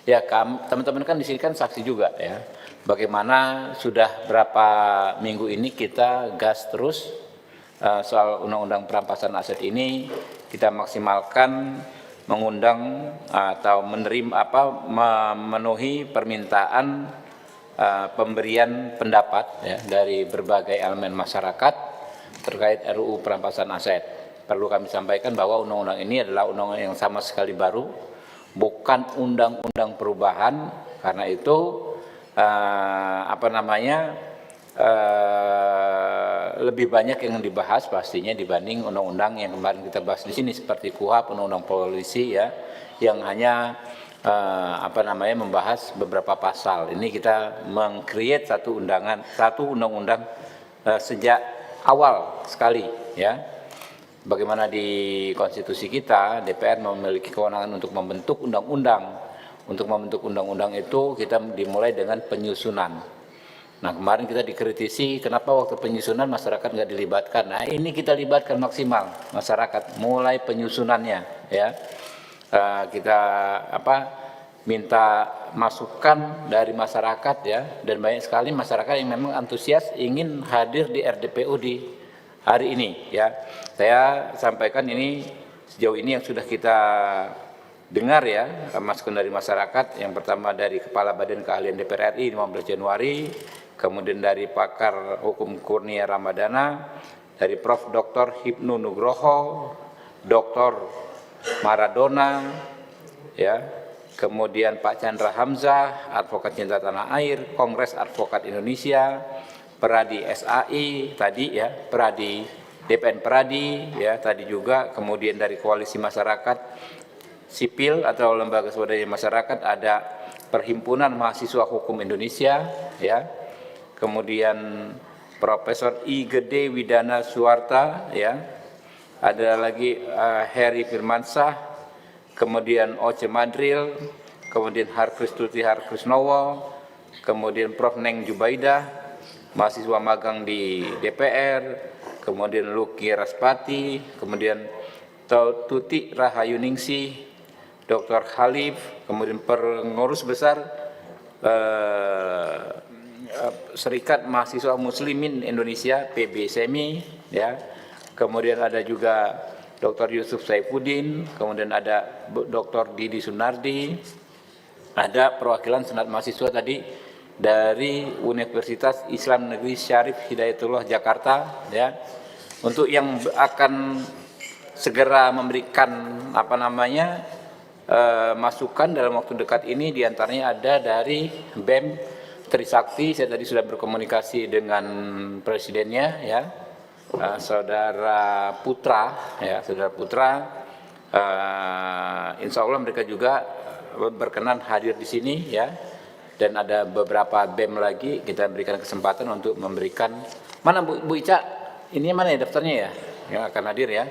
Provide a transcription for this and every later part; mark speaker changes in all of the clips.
Speaker 1: Ya, teman-teman kan di sini kan saksi juga ya. Bagaimana sudah berapa minggu ini kita gas terus soal undang-undang perampasan aset ini, kita maksimalkan mengundang atau memenuhi permintaan pemberian pendapat ya, dari berbagai elemen masyarakat terkait RUU perampasan aset. Perlu kami sampaikan bahwa undang-undang ini adalah undang-undang yang sama sekali baru, bukan undang-undang perubahan. Karena itu lebih banyak yang dibahas pastinya dibanding undang-undang yang kemarin kita bahas di sini seperti KUHP, undang-undang polisi ya, yang hanya membahas beberapa pasal. Ini kita meng-create satu undang-undang sejak awal sekali ya. Bagaimana di konstitusi kita, DPR memiliki kewenangan untuk membentuk undang-undang. Untuk membentuk undang-undang itu kita dimulai dengan penyusunan. Nah, kemarin kita dikritisi kenapa waktu penyusunan masyarakat nggak dilibatkan. Nah, ini kita libatkan maksimal masyarakat mulai penyusunannya ya. Kita minta masukan dari masyarakat ya, dan banyak sekali masyarakat yang memang antusias ingin hadir di RDPU di hari ini ya. Saya sampaikan ini sejauh ini yang sudah kita dengar ya, masukan dari masyarakat. Yang pertama dari Kepala Badan Keahlian DPR RI 15 Januari, kemudian dari pakar hukum Kurnia Ramadana, dari Prof. Dr. Hipnu Nugroho, Dr. Maradona, ya, kemudian Pak Chandra Hamzah, Advokat Cinta Tanah Air, Kongres Advokat Indonesia, Peradi SAI tadi ya, Peradi DPN Peradi ya tadi juga, kemudian dari Koalisi Masyarakat Sipil atau Lembaga Swadaya Masyarakat ada Perhimpunan Mahasiswa Hukum Indonesia ya, kemudian Profesor I Gede Widana Suwarta ya, ada lagi Heri Firmansyah, kemudian Oce Madril, kemudian Harkristuti Harkrisnowo, kemudian Prof. Neng Jubaidah, mahasiswa magang di DPR, kemudian Luki Raspati, kemudian Tuti Rahayuningsih, Dr. Khalif, kemudian pengurus besar Serikat Mahasiswa Muslimin Indonesia PBSMI ya, kemudian ada juga Dr. Yusuf Saifuddin, kemudian ada Dr. Didi Sunardi, ada perwakilan Senat Mahasiswa tadi dari Universitas Islam Negeri Syarif Hidayatullah Jakarta ya, untuk yang akan segera memberikan masukan dalam waktu dekat ini. Diantaranya ada dari BEM Trisakti, saya tadi sudah berkomunikasi dengan presidennya ya, Saudara Putra ya, Saudara Putra, insya Allah mereka juga berkenan hadir di sini ya, dan ada beberapa BEM lagi kita berikan kesempatan untuk memberikan. Mana Bu Ica, ini mana ya daftarnya ya yang akan hadir ya,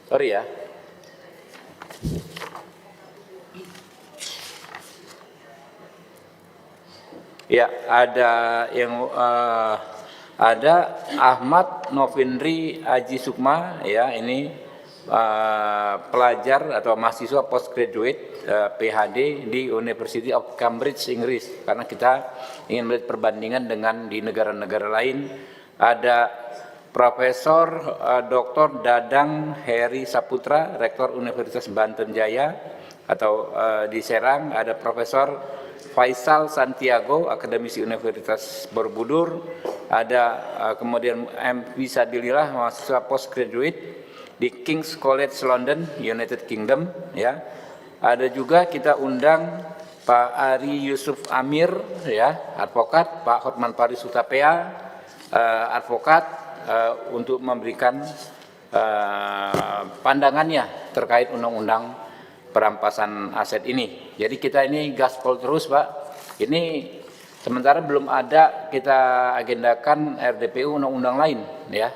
Speaker 1: sorry ya. Ya, ada yang ada Ahmad Novindri Aji Sukma ya, ini pelajar atau mahasiswa postgraduate PhD di University of Cambridge Inggris, karena kita ingin melihat perbandingan dengan di negara-negara lain. Ada Profesor Dr. Dadang Heri Saputra, Rektor Universitas Banten Jaya atau di Serang. Ada Profesor Faisal Santiago, akademisi Universitas Borobudur. Ada kemudian M. Wisadilah, mahasiswa postgraduate di King's College London, United Kingdom ya. Ada juga kita undang Pak Ari Yusuf Amir ya, advokat, Pak Hotman Paris Hutapea, advokat, untuk memberikan pandangannya terkait undang-undang perampasan aset ini. Jadi kita ini gaspol terus Pak. Ini sementara belum ada kita agendakan RDPU undang-undang lain ya,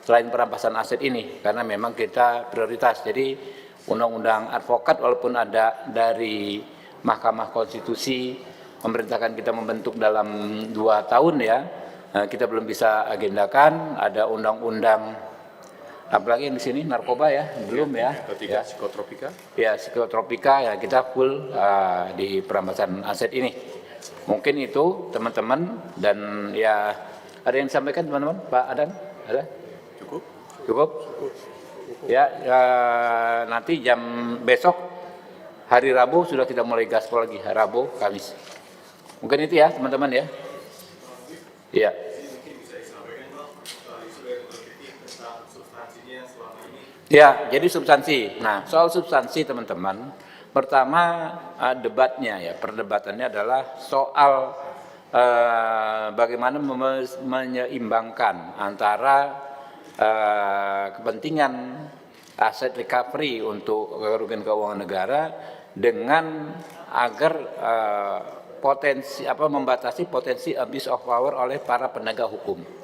Speaker 1: selain perampasan aset ini, karena memang kita prioritas. Jadi undang-undang advokat walaupun ada dari Mahkamah Konstitusi memerintahkan kita membentuk dalam 2 tahun ya, kita belum bisa agendakan. Ada undang-undang apalagi yang di sini narkoba ya, belum ya.
Speaker 2: Ketiga, psikotropika.
Speaker 1: Ya, psikotropika ya kita full di perampasan aset ini. Mungkin itu teman-teman, dan ya ada yang disampaikan teman-teman, Pak Adan? Ada? Cukup? Ya, nanti jam besok hari Rabu sudah kita mulai gaspol lagi, Rabu, Kamis. Mungkin itu ya teman-teman ya. Iya. Ya, jadi substansi. Nah, soal substansi teman-teman, pertama debatnya ya, perdebatannya adalah soal bagaimana menyeimbangkan antara kepentingan aset recovery untuk kerugian keuangan negara dengan agar membatasi potensi abuse of power oleh para penegak hukum.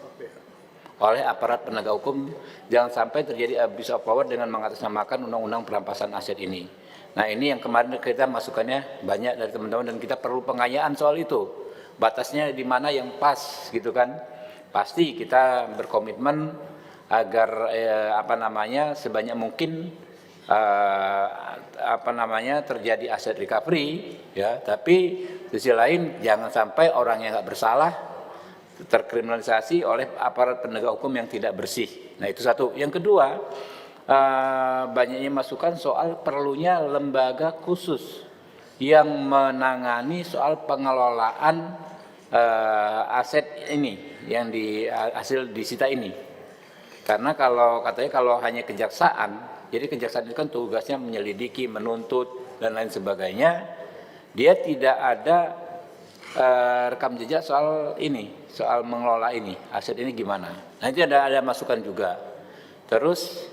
Speaker 1: Oleh aparat penegak hukum, jangan sampai terjadi abuse of power dengan mengatasnamakan undang-undang perampasan aset ini. Nah, ini yang kemarin kita masukannya banyak dari teman-teman, dan kita perlu pengayaan soal itu. Batasnya di mana yang pas gitu kan. Pasti kita berkomitmen agar sebanyak mungkin terjadi aset recovery ya, tapi di sisi lain jangan sampai orang yang nggak bersalah terkriminalisasi oleh aparat penegak hukum yang tidak bersih. Nah, itu satu. Yang kedua, banyaknya masukan soal perlunya lembaga khusus yang menangani soal pengelolaan aset ini yang hasil disita ini. Karena kalau hanya kejaksaan, jadi kejaksaan itu kan tugasnya menyelidiki, menuntut dan lain sebagainya, dia tidak ada rekam jejak soal mengelola ini, aset ini gimana. Nanti ada masukan juga. Terus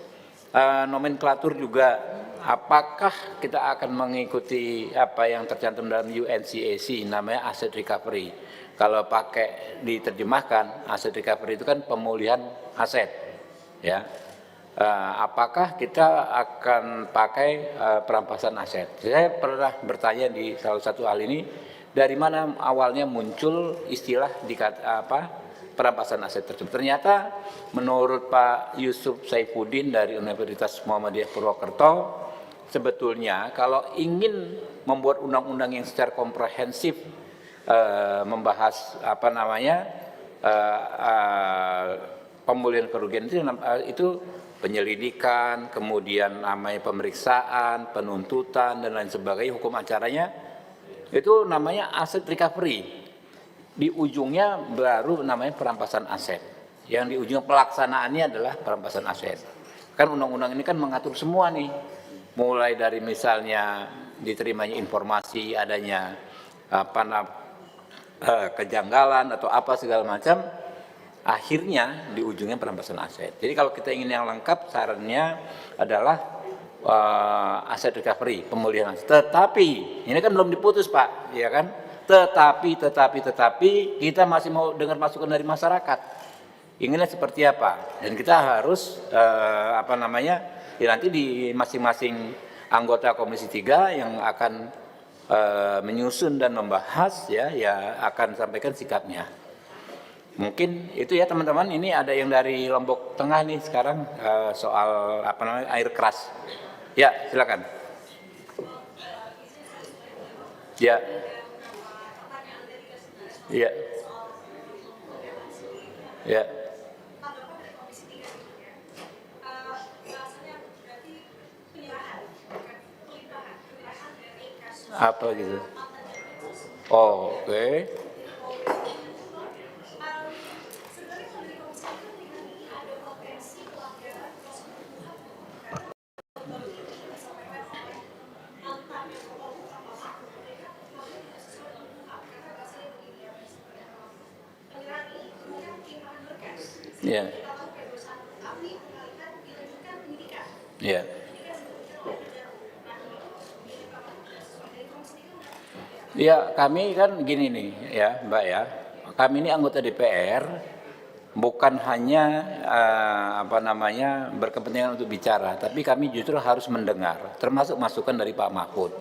Speaker 1: nomenklatur juga, apakah kita akan mengikuti apa yang tercantum dalam UNCAC namanya asset recovery. Kalau pakai diterjemahkan, asset recovery itu kan pemulihan aset, ya. Apakah kita akan pakai perampasan aset? Saya pernah bertanya di salah satu hal ini, dari mana awalnya muncul istilah perampasan aset tersebut. Ternyata menurut Pak Yusuf Saifuddin dari Universitas Muhammadiyah Purwokerto, sebetulnya kalau ingin membuat undang-undang yang secara komprehensif membahas pemulihan kerugian itu penyelidikan, kemudian namanya pemeriksaan, penuntutan dan lain sebagainya, hukum acaranya itu namanya asset recovery. Di ujungnya baru namanya perampasan aset. Yang di ujung pelaksanaannya adalah perampasan aset. Kan undang-undang ini kan mengatur semua nih. Mulai dari misalnya diterimanya informasi adanya kejanggalan atau apa segala macam, akhirnya di ujungnya perampasan aset. Jadi kalau kita ingin yang lengkap, sarannya adalah aset recovery, pemulihan aset. Tetapi ini kan belum diputus, Pak, ya kan? Tetapi kita masih mau dengar masukan dari masyarakat. Inginnya seperti apa? Dan kita harus nanti di masing-masing anggota Komisi 3 yang akan menyusun dan membahas ya akan sampaikan sikapnya. Mungkin itu ya teman-teman. Ini ada yang dari Lombok Tengah nih sekarang soal air keras. Ya, silakan. Ya. Ya. Ya. Apa gitu? Oh, oke. Ya. Ya. Ya, kami kan gini nih ya, Mbak ya. Kami ini anggota DPR, bukan hanya berkepentingan untuk bicara, tapi kami justru harus mendengar, termasuk masukan dari Pak Mahfud.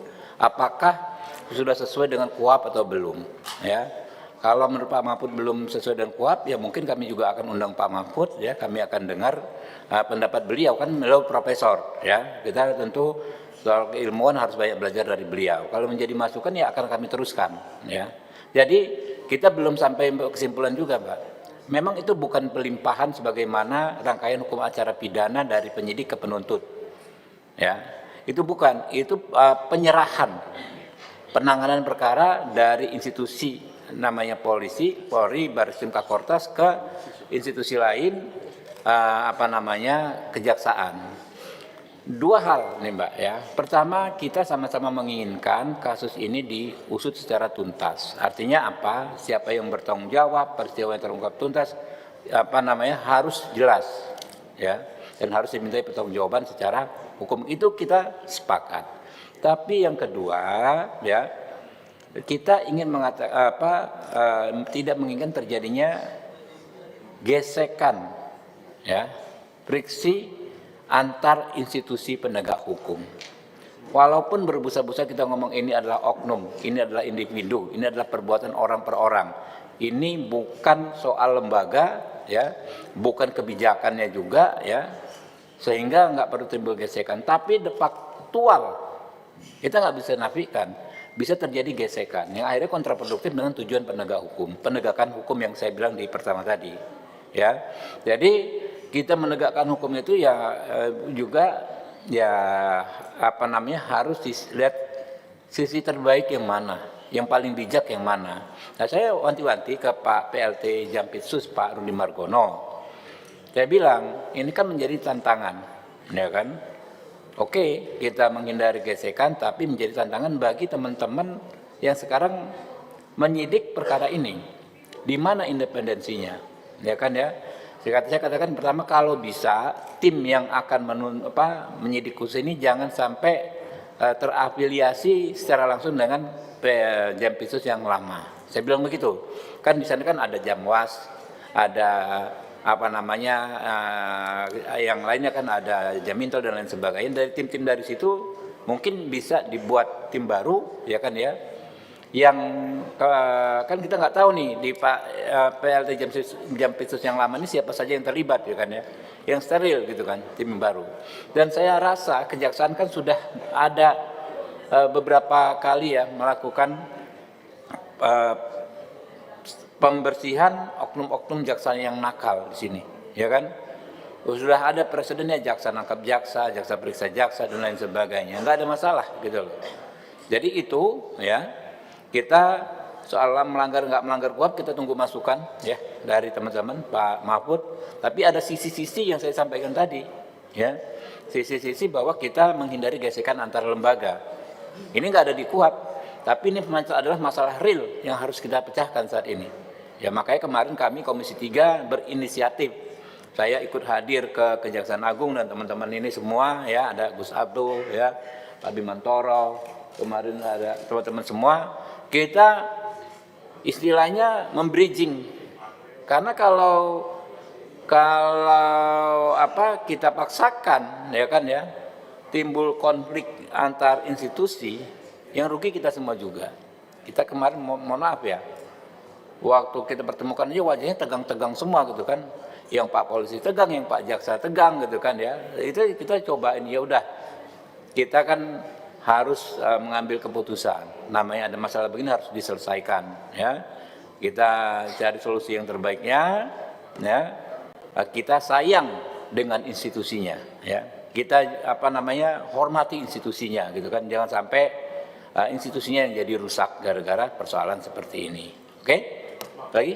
Speaker 1: Apakah sudah sesuai dengan KUHP atau belum? Ya. Kalau menurut Pak Mahfud belum sesuai dengan KUHP, ya mungkin kami juga akan undang Pak Mahfud, ya kami akan dengar pendapat beliau, kan beliau profesor, ya kita tentu soal keilmuan harus banyak belajar dari beliau. Kalau menjadi masukan ya akan kami teruskan, ya. Jadi kita belum sampai kesimpulan juga, Pak. Memang itu bukan pelimpahan sebagaimana rangkaian hukum acara pidana dari penyidik ke penuntut, ya. Itu bukan, itu penyerahan penanganan perkara dari institusi namanya polisi, Polri, Bareskrim, Kakortas ke institusi lain, kejaksaan. Dua hal nih Mbak ya. Pertama, kita sama-sama menginginkan kasus ini diusut secara tuntas. Artinya apa? Siapa yang bertanggung jawab, peristiwa yang terungkap tuntas, harus jelas ya, dan harus dimintai pertanggungjawaban secara hukum. Itu kita sepakat. Tapi yang kedua ya, kita ingin tidak menginginkan terjadinya gesekan ya, friksi antar institusi penegak hukum. Walaupun berbusa-busa kita ngomong ini adalah oknum, ini adalah individu, ini adalah perbuatan orang per orang. Ini bukan soal lembaga ya, bukan kebijakannya juga ya, sehingga nggak perlu timbul gesekan. Tapi de faktual kita nggak bisa nafikan, bisa terjadi gesekan yang akhirnya kontraproduktif dengan tujuan penegakan hukum yang saya bilang di pertama tadi ya. Jadi kita menegakkan hukum itu ya juga ya harus dilihat sisi terbaik yang mana, yang paling bijak yang mana. Nah, saya wanti-wanti ke Pak PLT Jampitsus Pak Rudi Margono, saya bilang ini kan menjadi tantangan ya kan. Oke, kita menghindari gesekan, tapi menjadi tantangan bagi teman-teman yang sekarang menyidik perkara ini. Di mana independensinya? Ya kan ya. Saya katakan pertama, kalau bisa tim yang akan menyidik khusus ini jangan sampai terafiliasi secara langsung dengan Jampitsus yang lama. Saya bilang begitu. Kan di sana kan ada Jamwas, ada yang lainnya kan ada Jamintol dan lain sebagainya. Dari tim-tim dari situ mungkin bisa dibuat tim baru ya kan ya, yang kan kita nggak tahu nih di Pak PLT Jampitsus yang lama ini siapa saja yang terlibat ya kan ya, yang steril gitu kan, tim baru. Dan saya rasa kejaksaan kan sudah ada beberapa kali ya melakukan pembersihan oknum-oknum jaksa yang nakal di sini, ya kan? Sudah ada presidennya, jaksa nangkap jaksa, jaksa periksa jaksa dan lain sebagainya, nggak ada masalah gitu loh. Jadi itu ya, kita soal melanggar nggak melanggar KUHP kita tunggu masukan ya dari teman-teman Pak Mahfud. Tapi ada sisi-sisi yang saya sampaikan tadi, ya, sisi-sisi bahwa kita menghindari gesekan antar lembaga. Ini nggak ada di KUHP, tapi ini adalah masalah real yang harus kita pecahkan saat ini. Ya makanya kemarin kami Komisi 3 berinisiatif. Saya ikut hadir ke Kejaksaan Agung dan teman-teman ini semua ya, ada Gus Abdul ya, Pak Bimantoro, kemarin ada teman-teman semua. Kita istilahnya membridging. Karena kalau kita paksakan ya kan ya, timbul konflik antar institusi, yang rugi kita semua juga. Kita kemarin mohon maaf ya, waktu kita pertemukan aja wajahnya tegang-tegang semua gitu kan, yang Pak polisi tegang, yang Pak jaksa tegang gitu kan ya. Itu kita cobain, ya udah kita kan harus mengambil keputusan, namanya ada masalah begini harus diselesaikan ya, kita cari solusi yang terbaiknya ya. Kita sayang dengan institusinya ya, kita hormati institusinya gitu kan, jangan sampai institusinya yang jadi rusak gara-gara persoalan seperti ini. Oke? Lagi?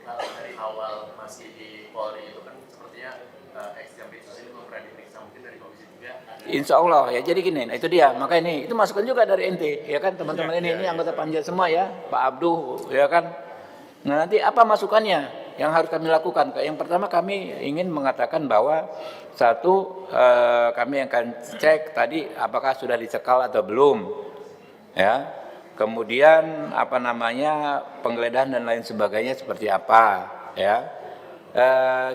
Speaker 2: Dari awal masih di Polri itu kan sepertinya ex-Jampitsus ini belum pernah diperiksa, mungkin dari Komisi 3.
Speaker 1: Insya Allah ya, jadi gini, nah itu dia, maka ini itu masukan juga dari NT ya kan teman-teman, ini anggota panja semua ya, Pak Abduh ya kan. Nah nanti apa masukannya yang harus kami lakukan? Yang pertama kami ingin mengatakan bahwa satu, kami akan cek tadi apakah sudah dicekal atau belum ya. Kemudian penggeledahan dan lain sebagainya seperti apa ya.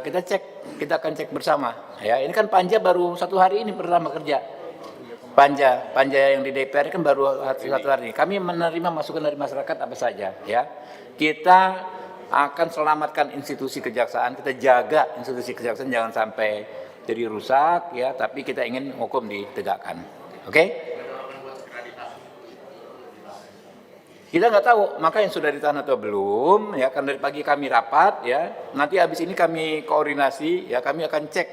Speaker 1: Kita akan cek bersama ya. Ini kan panja baru 1 hari ini pertama kerja Panja yang di DPR kan baru satu hari. Kami menerima masukan dari masyarakat apa saja, ya. Kita akan selamatkan institusi kejaksaan, kita jaga institusi kejaksaan jangan sampai jadi rusak, ya. Tapi kita ingin hukum ditegakkan, oke? Kita nggak tahu, maka yang sudah ditahan atau belum, ya. Karena dari pagi kami rapat, ya. Nanti habis ini kami koordinasi, ya. Kami akan cek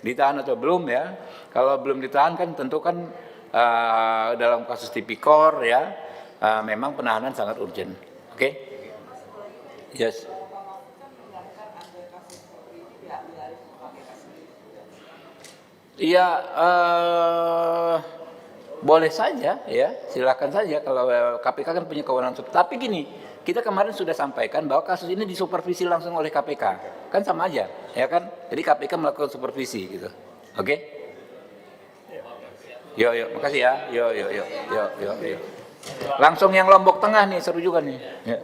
Speaker 1: ditahan atau belum, ya. Kalau belum ditahan kan tentu kan dalam kasus tipikor, ya, memang penahanan sangat urgent, oke? Yes. Iya, boleh saja, ya, silakan saja kalau KPK kan punya kewenangan. Tapi gini, kita kemarin sudah sampaikan bahwa kasus ini disupervisi langsung oleh KPK, kan sama aja, ya kan? Jadi KPK melakukan supervisi, gitu, oke? Yuk, makasih ya. Yuk. Langsung yang Lombok Tengah nih, seru juga nih. Ya.